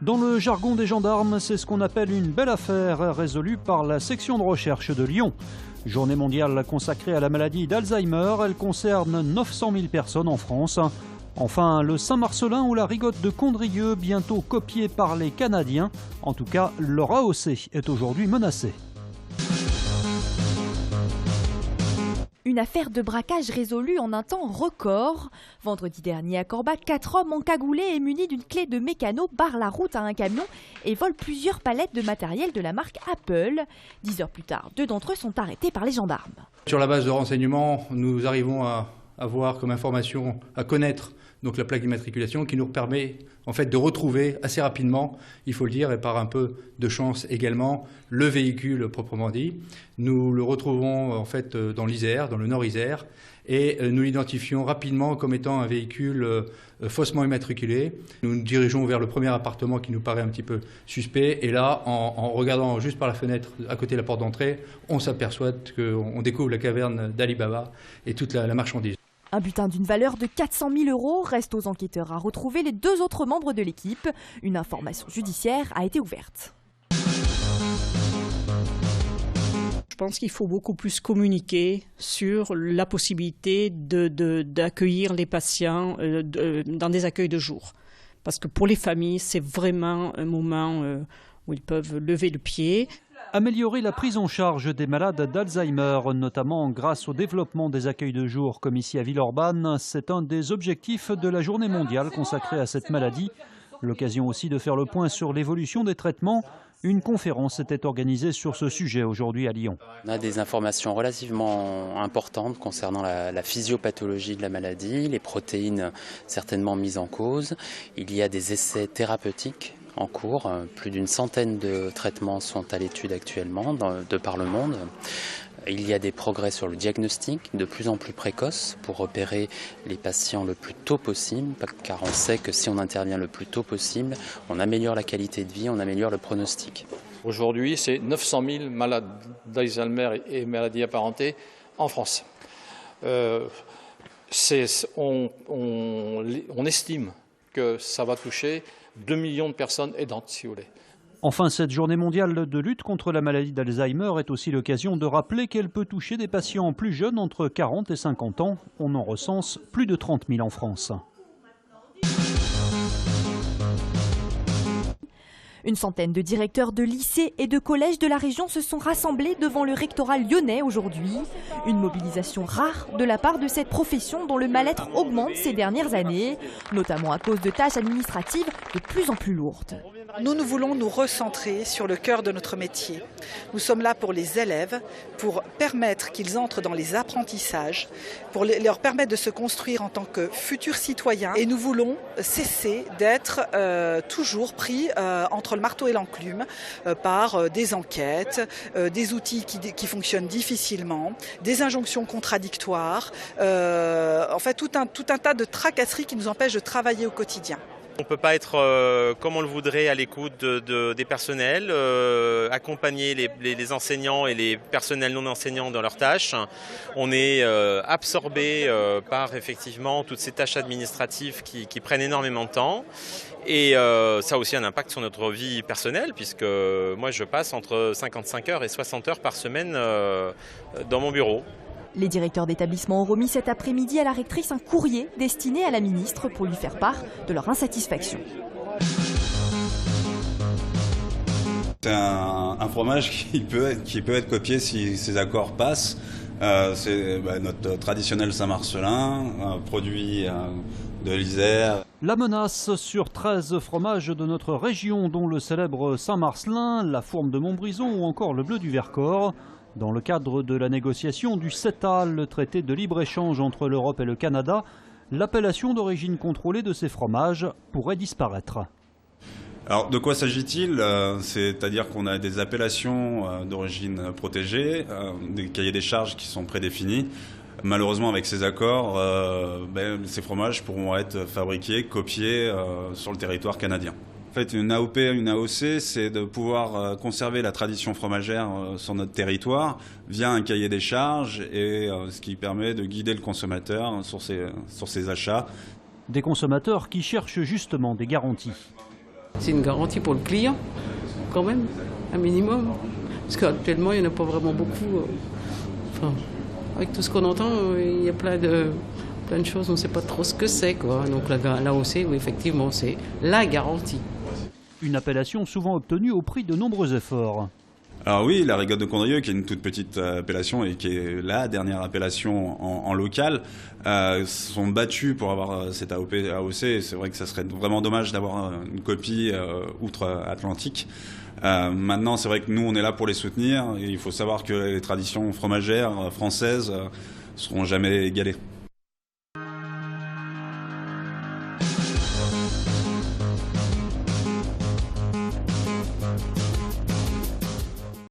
Dans le jargon des gendarmes, c'est ce qu'on appelle une belle affaire résolue par la section de recherche de Lyon. Journée mondiale consacrée à la maladie d'Alzheimer, elle concerne 900 000 personnes en France. Enfin, le Saint-Marcelin ou la rigotte de Condrieu, bientôt copiée par les Canadiens. En tout cas, leur AOC est aujourd'hui menacée. Une affaire de braquage résolue en un temps record. Vendredi dernier à Corba, 4 hommes encagoulés et munis d'une clé de mécano barrent la route à un camion et volent plusieurs palettes de matériel de la marque Apple. 10 heures plus tard, 2 d'entre eux sont arrêtés par les gendarmes. Sur la base de renseignements, nous arrivons à avoir comme information, à connaître donc la plaque d'immatriculation qui nous permet en fait de retrouver assez rapidement, il faut le dire, et par un peu de chance également, le véhicule proprement dit. Nous le retrouvons en fait dans l'Isère, dans le Nord Isère, et nous l'identifions rapidement comme étant un véhicule faussement immatriculé. Nous nous dirigeons vers le premier appartement qui nous paraît un petit peu suspect, et là, en regardant juste par la fenêtre à côté de la porte d'entrée, on s'aperçoit qu'on découvre la caverne d'Ali Baba et toute la marchandise. Un butin d'une valeur de 400 000 €. Reste aux enquêteurs à retrouver les 2 autres membres de l'équipe. Une information judiciaire a été ouverte. Je pense qu'il faut beaucoup plus communiquer sur la possibilité d'accueillir les patients dans des accueils de jour. Parce que pour les familles, c'est vraiment un moment où ils peuvent lever le pied. Améliorer la prise en charge des malades d'Alzheimer, notamment grâce au développement des accueils de jour comme ici à Villeurbanne, c'est un des objectifs de la journée mondiale consacrée à cette maladie. L'occasion aussi de faire le point sur l'évolution des traitements. Une conférence était organisée sur ce sujet aujourd'hui à Lyon. On a des informations relativement importantes concernant la physiopathologie de la maladie, les protéines certainement mises en cause. Il y a des essais thérapeutiques en cours. Plus d'une centaine de traitements sont à l'étude actuellement de par le monde. Il y a des progrès sur le diagnostic de plus en plus précoce pour repérer les patients le plus tôt possible, car on sait que si on intervient le plus tôt possible, on améliore la qualité de vie, on améliore le pronostic. Aujourd'hui, c'est 900 000 malades d'Alzheimer et maladies apparentées en France. On estime que ça va toucher 2 millions de personnes aidantes, si vous voulez. Enfin, cette journée mondiale de lutte contre la maladie d'Alzheimer est aussi l'occasion de rappeler qu'elle peut toucher des patients plus jeunes, entre 40 et 50 ans. On en recense plus de 30 000 en France. Une centaine de directeurs de lycées et de collèges de la région se sont rassemblés devant le rectorat lyonnais aujourd'hui. Une mobilisation rare de la part de cette profession dont le mal-être augmente ces dernières années, notamment à cause de tâches administratives de plus en plus lourdes. Nous voulons nous recentrer sur le cœur de notre métier. Nous sommes là pour les élèves, pour permettre qu'ils entrent dans les apprentissages, pour leur permettre de se construire en tant que futurs citoyens. Et nous voulons cesser d'être toujours pris entre le marteau et l'enclume par des enquêtes, des outils qui fonctionnent difficilement, des injonctions contradictoires, en fait tout un tas de tracasseries qui nous empêchent de travailler au quotidien. On ne peut pas être comme on le voudrait à l'écoute des personnels, accompagner les enseignants et les personnels non enseignants dans leurs tâches. On est absorbé par effectivement toutes ces tâches administratives qui prennent énormément de temps. Et ça a aussi un impact sur notre vie personnelle, puisque moi je passe entre 55 heures et 60 heures par semaine dans mon bureau. Les directeurs d'établissement ont remis cet après-midi à la rectrice un courrier destiné à la ministre pour lui faire part de leur insatisfaction. C'est un fromage qui peut être copié si ces accords passent. C'est notre traditionnel Saint-Marcelin, produit de l'Isère. La menace sur 13 fromages de notre région, dont le célèbre Saint-Marcelin, la fourme de Montbrison ou encore le bleu du Vercors. Dans le cadre de la négociation du CETA, le traité de libre-échange entre l'Europe et le Canada, l'appellation d'origine contrôlée de ces fromages pourrait disparaître. Alors de quoi s'agit-il? C'est-à-dire qu'on a des appellations d'origine protégée, des cahiers des charges qui sont prédéfinis. Malheureusement, avec ces accords, ces fromages pourront être fabriqués, copiés sur le territoire canadien. En fait, une AOP, une AOC, c'est de pouvoir conserver la tradition fromagère sur notre territoire via un cahier des charges, et ce qui permet de guider le consommateur sur ses achats. Des consommateurs qui cherchent justement des garanties. C'est une garantie pour le client, quand même, un minimum. Parce qu'actuellement, il n'y en a pas vraiment beaucoup. Enfin, avec tout ce qu'on entend, il y a plein de choses, on ne sait pas trop ce que c'est, quoi. Donc l'AOC, oui, effectivement, c'est la garantie. Une appellation souvent obtenue au prix de nombreux efforts. Alors oui, la Rigotte de Condrieu, qui est une toute petite appellation et qui est la dernière appellation en local, sont battus pour avoir cette AOC. C'est vrai que ça serait vraiment dommage d'avoir une copie outre-Atlantique. Maintenant, c'est vrai que nous, on est là pour les soutenir. Et il faut savoir que les traditions fromagères françaises seront jamais égalées.